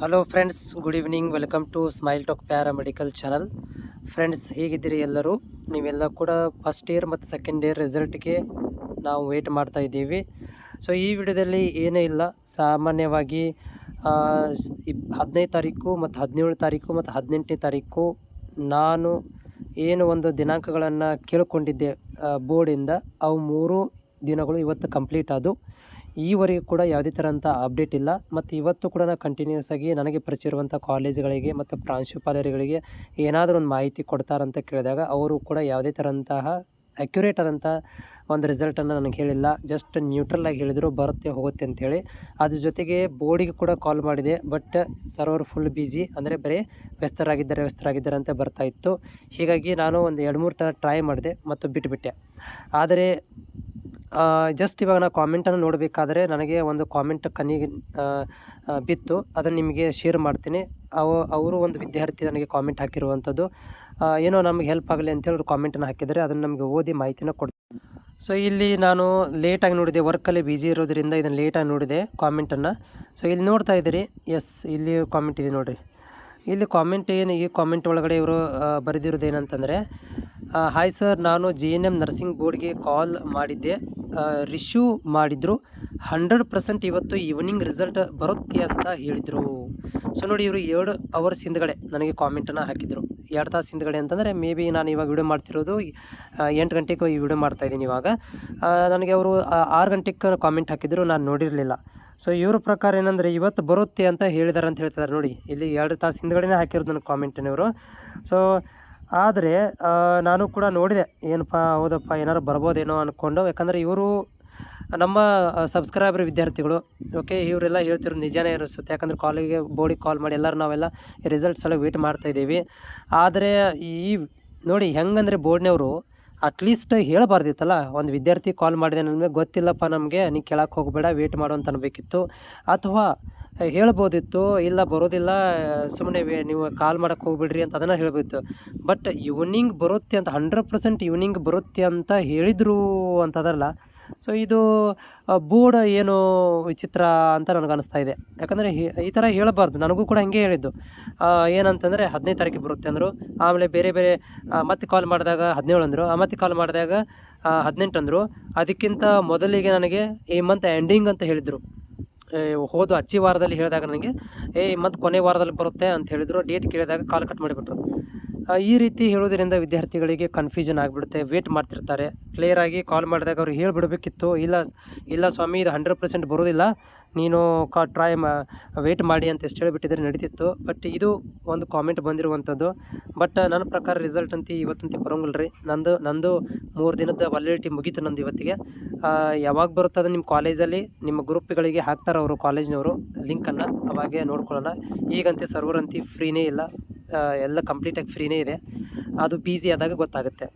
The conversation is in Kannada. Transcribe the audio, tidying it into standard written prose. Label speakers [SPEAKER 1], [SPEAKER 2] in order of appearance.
[SPEAKER 1] Hello friends, good evening. Welcome to smile talk paramedical channel. Friends, ಹೇಗಿದ್ದೀರಿ ಎಲ್ಲರೂ? ನೀವೆಲ್ಲ ಕೂಡ ಫಸ್ಟ್ ಇಯರ್ ಮತ್ತು ಸೆಕೆಂಡ್ ಇಯರ್ ರಿಸಲ್ಟ್ಗೆ ನಾವು ವೇಟ್ ಮಾಡ್ತಾ ಇದ್ದೀವಿ. ಸೊ ಈ ವಿಡಿಯೋದಲ್ಲಿ ಏನೂ ಇಲ್ಲ, ಸಾಮಾನ್ಯವಾಗಿ 15 ತಾರೀಕು ಮತ್ತು 17 ತಾರೀಕು ಮತ್ತು 18ನೇ ತಾರೀಕು ನಾನು ಏನು ಒಂದು ದಿನಾಂಕಗಳನ್ನು ಕೇಳಿಕೊಂಡಿದ್ದೆ ಬೋರ್ಡಿಂದ, ಅವು 3 ದಿನಗಳು ಇವತ್ತು ಕಂಪ್ಲೀಟ್ ಆದವು. ಈವರೆಗೂ ಕೂಡ ಯಾವುದೇ ಥರಂಥ ಅಪ್ಡೇಟ್ ಇಲ್ಲ. ಮತ್ತು ಇವತ್ತು ಕೂಡ ನಾನು ಕಂಟಿನ್ಯೂಸ್ ಆಗಿ ನನಗೆ ಪರಿಚಯ ಇರುವಂಥ ಕಾಲೇಜುಗಳಿಗೆ ಮತ್ತು ಪ್ರಾಂಶುಪಾಲರುಗಳಿಗೆ ಏನಾದರೂ ಒಂದು ಮಾಹಿತಿ ಕೊಡ್ತಾರಂತ ಕೇಳಿದಾಗ ಅವರು ಕೂಡ ಯಾವುದೇ ಥರಂತಹ ಅಕ್ಯುರೇಟ್ ಆದಂಥ ಒಂದು ರಿಸಲ್ಟನ್ನು ನನಗೆ ಹೇಳಿಲ್ಲ. ಜಸ್ಟ್ ನ್ಯೂಟ್ರಲ್ ಆಗಿ ಹೇಳಿದರು, ಬರುತ್ತೆ ಹೋಗುತ್ತೆ ಅಂಥೇಳಿ. ಅದ್ರ ಜೊತೆಗೆ ಬೋರ್ಡಿಗೆ ಕೂಡ ಕಾಲ್ ಮಾಡಿದೆ, ಬಟ್ ಸರ್ವರ್ ಫುಲ್ ಬ್ಯುಸಿ, ಅಂದರೆ ಬರೀ ವ್ಯಸ್ತರಾಗಿದ್ದಾರೆ ಅಂತ ಬರ್ತಾಯಿತ್ತು. ಹೀಗಾಗಿ ನಾನು ಒಂದು 2-3 ಟ್ರೈ ಮಾಡಿದೆ ಮತ್ತು ಬಿಟ್ಟುಬಿಟ್ಟೆ. ಆದರೆ ಜಸ್ಟ್ ಇವಾಗ ನಾನು ಕಾಮೆಂಟನ್ನು ನೋಡಬೇಕಾದ್ರೆ ನನಗೆ ಒಂದು ಕಾಮೆಂಟ್ ಕಣ್ಣಿಗೆ ಬಿತ್ತು, ಅದನ್ನು ನಿಮಗೆ ಶೇರ್ ಮಾಡ್ತೀನಿ. ಅವರು ಒಂದು ವಿದ್ಯಾರ್ಥಿ ನನಗೆ ಕಾಮೆಂಟ್ ಹಾಕಿರುವಂಥದ್ದು, ಏನೋ ನಮಗೆ ಹೆಲ್ಪ್ ಆಗಲಿ ಅಂತೇಳಿ ಅವರು ಕಾಮೆಂಟನ್ನು ಹಾಕಿದರೆ ಅದನ್ನು ನಮಗೆ ಓದಿ ಮಾಹಿತಿನ ಕೊಡ್ತೀನಿ. ಸೊ ಇಲ್ಲಿ ನಾನು ಲೇಟಾಗಿ ನೋಡಿದೆ, ವರ್ಕಲ್ಲಿ ಬ್ಯುಸಿ ಇರೋದ್ರಿಂದ ಇದನ್ನು ಲೇಟಾಗಿ ನೋಡಿದೆ ಕಾಮೆಂಟನ್ನು. ಸೊ ಇಲ್ಲಿ ನೋಡ್ತಾ ಇದ್ದೀರಿ, ಎಸ್ ಇಲ್ಲಿ ಕಾಮೆಂಟ್ ಇದೆ ನೋಡಿರಿ. ಇಲ್ಲಿ ಕಾಮೆಂಟ್ ಈ ಕಾಮೆಂಟ್ ಒಳಗಡೆ ಇವರು ಬರೆದಿರೋದು ಏನಂತಂದರೆ, ಹಾಯ್ ಸರ್, ನಾನು JNM ನರ್ಸಿಂಗ್ ಬೋರ್ಡ್ಗೆ ಕಾಲ್ ಮಾಡಿದ್ದೆ, ರಿಶ್ಯೂ ಮಾಡಿದರು. 100% ಇವತ್ತು ಈವ್ನಿಂಗ್ ರಿಸಲ್ಟ್ ಬರುತ್ತೆ ಅಂತ ಹೇಳಿದರು. ಸೊ ನೋಡಿ, ಇವರು 2 ಅವರ್ಸ್ ಹಿಂದ್ಗಡೆ ನನಗೆ ಕಾಮೆಂಟನ್ನು ಹಾಕಿದರು. 2 ತಾಸು ಹಿಂದ್ಗಡೆ ಅಂತಂದರೆ ಮೇ ಬಿ ನಾನು ಇವಾಗ ವಿಡಿಯೋ ಮಾಡ್ತಿರೋದು 8 ಗಂಟೆಗೆ ಈ ವಿಡಿಯೋ ಮಾಡ್ತಾಯಿದ್ದೀನಿ ಇವಾಗ. ನನಗೆ ಅವರು 6 ಗಂಟೆಗೆ ಕಾಮೆಂಟ್ ಹಾಕಿದರು, ನಾನು ನೋಡಿರಲಿಲ್ಲ. ಸೊ ಇವ್ರ ಪ್ರಕಾರ ಏನಂದರೆ ಇವತ್ತು ಬರುತ್ತೆ ಅಂತ ಹೇಳಿದಾರೆ ಅಂತ ಹೇಳ್ತಿದ್ದಾರೆ. ನೋಡಿ, ಇಲ್ಲಿ 2 ತಾಸು ಹಿಂದ್ಗಡೆ ಹಾಕಿರೋದು ನನಗೆ ಕಾಮೆಂಟನ್ನು ಇವರು. ಸೊ ಆದರೆ ನಾನು ಕೂಡ ನೋಡಿದೆ, ಏನಪ್ಪ ಹೌದಪ್ಪ ಏನಾರು ಬರ್ಬೋದೇನೋ ಅಂದ್ಕೊಂಡು. ಯಾಕಂದರೆ ಇವರು ನಮ್ಮ ಸಬ್ಸ್ಕ್ರೈಬರ್ ವಿದ್ಯಾರ್ಥಿಗಳು. ಓಕೆ, ಇವರೆಲ್ಲ ಹೇಳ್ತಿರೋದು ನಿಜಾನೇ ಇರಿಸುತ್ತೆ. ಯಾಕಂದರೆ ಬೋರ್ಡಿಗೆ ಕಾಲ್ ಮಾಡಿ ಎಲ್ಲರೂ ನಾವೆಲ್ಲ ರಿಸಲ್ಟ್ಸ್ ಎಲ್ಲ ವೇಟ್ ಮಾಡ್ತಾಯಿದ್ದೀವಿ. ಆದರೆ ಈ ನೋಡಿ ಹೆಂಗಂದರೆ ಬೋರ್ಡ್ನವರು ಅಟ್ಲೀಸ್ಟ್ ಹೇಳಬಾರ್ದಿತ್ತಲ್ಲ, ಒಂದು ವಿದ್ಯಾರ್ಥಿ ಕಾಲ್ ಮಾಡಿದೆ ನನಗೆ ಗೊತ್ತಿಲ್ಲಪ್ಪ, ನಮಗೆ ನೀ ಕೇಳಕ್ಕೆ ಹೋಗಬೇಡ, ವೇಟ್ ಮಾಡು ಅಂತ ಅನ್ಬೇಕಿತ್ತು. ಅಥವಾ ಹೇಳ್ಬೋದಿತ್ತು, ಇಲ್ಲ ಬರೋದಿಲ್ಲ, ಸುಮ್ಮನೆ ನೀವು ಕಾಲ್ ಮಾಡೋಕ್ಕೆ ಹೋಗ್ಬಿಡ್ರಿ ಅಂತ ಅದನ್ನು ಹೇಳ್ಬೋದಿತ್ತು. ಬಟ್ ಈವ್ನಿಂಗ್ ಬರುತ್ತೆ ಅಂತ 100% ಈವ್ನಿಂಗ್ ಬರುತ್ತೆ ಅಂತ ಹೇಳಿದರು ಅಂತದಲ್ಲ. ಸೊ ಇದು ಬೋರ್ಡ್ ಏನು ವಿಚಿತ್ರ ಅಂತ ನನಗೆ ಅನಿಸ್ತಾ ಇದೆ. ಯಾಕಂದರೆ ಈ ಥರ ಹೇಳಬಾರ್ದು. ನನಗೂ ಕೂಡ ಹಾಗೆ ಹೇಳಿದ್ದು, ಏನಂತಂದರೆ 15 ತಾರೀಕಿಗೆ ಬರುತ್ತೆ ಅಂದರು. ಆಮೇಲೆ ಬೇರೆ ಮತ್ತೆ ಕಾಲ್ ಮಾಡಿದಾಗ 17 ಅಂದರು, ಮತ್ತೆ ಕಾಲ್ ಮಾಡಿದಾಗ 18 ಅಂದರು. ಅದಕ್ಕಿಂತ ಮೊದಲಿಗೆ ನನಗೆ ಈ ಮಂತ್ ಎಂಡಿಂಗ್ ಅಂತ ಹೇಳಿದರು. ಹೋದ ಅಚ್ಚಿ ವಾರದಲ್ಲಿ ಹೇಳಿದಾಗ ನನಗೆ ಮಂತ್ ಕೊನೆ ವಾರದಲ್ಲಿ ಬರುತ್ತೆ ಅಂತ ಹೇಳಿದರು. ಡೇಟ್ ಕೇಳಿದಾಗ ಕಾಲ್ ಕಟ್ ಮಾಡಿಬಿಟ್ರು. ಈ ರೀತಿ ಹೇಳೋದ್ರಿಂದ ವಿದ್ಯಾರ್ಥಿಗಳಿಗೆ ಕನ್ಫ್ಯೂಷನ್ ಆಗಿಬಿಡುತ್ತೆ. ವೇಟ್ ಮಾಡ್ತಿರ್ತಾರೆ. ಕ್ಲಿಯರಾಗಿ ಕಾಲ್ ಮಾಡಿದಾಗ ಅವ್ರು ಹೇಳಿಬಿಡಬೇಕಿತ್ತು, ಇಲ್ಲ ಸ್ವಾಮಿ, ಇದು 100% ಬರೋದಿಲ್ಲ, ನೀನು ವೇಟ್ ಮಾಡಿ ಅಂತ ಎಷ್ಟು ಹೇಳಿಬಿಟ್ಟಿದ್ರೆ ನಡೀತಿತ್ತು. ಬಟ್ ಇದು ಒಂದು ಕಾಮೆಂಟ್ ಬಂದಿರುವಂಥದ್ದು. ಬಟ್ ನನ್ನ ಪ್ರಕಾರ ರಿಸಲ್ಟ್ ಅಂತ ಇವತ್ತಂತೂ ಬರೋಂಗಿಲ್ಲ ರೀ. ನಂದು 3 ದಿನದ ವ್ಯಾಲಿಡಿಟಿ ಮುಗೀತು ನಂದು ಇವತ್ತಿಗೆ. ಯಾವಾಗ ಬರುತ್ತೆ ಅದು ನಿಮ್ಮ ಕಾಲೇಜಲ್ಲಿ ನಿಮ್ಮ ಗ್ರೂಪ್ಗಳಿಗೆ ಹಾಕ್ತಾರೆ ಅವರು ಕಾಲೇಜ್ನವರು ಲಿಂಕನ್ನು, ಅವಾಗೇ ನೋಡ್ಕೊಳ್ಳೋಣ. ಈಗಂತೆ ಸರ್ವರ್ ಅಂತ ಫ್ರೀನೇ ಇಲ್ಲ, ಎಲ್ಲ ಕಂಪ್ಲೀಟಾಗಿ ಫ್ರೀನೇ ಇದೆ. ಅದು ಬಿಸಿ ಆದಾಗ ಗೊತ್ತಾಗುತ್ತೆ.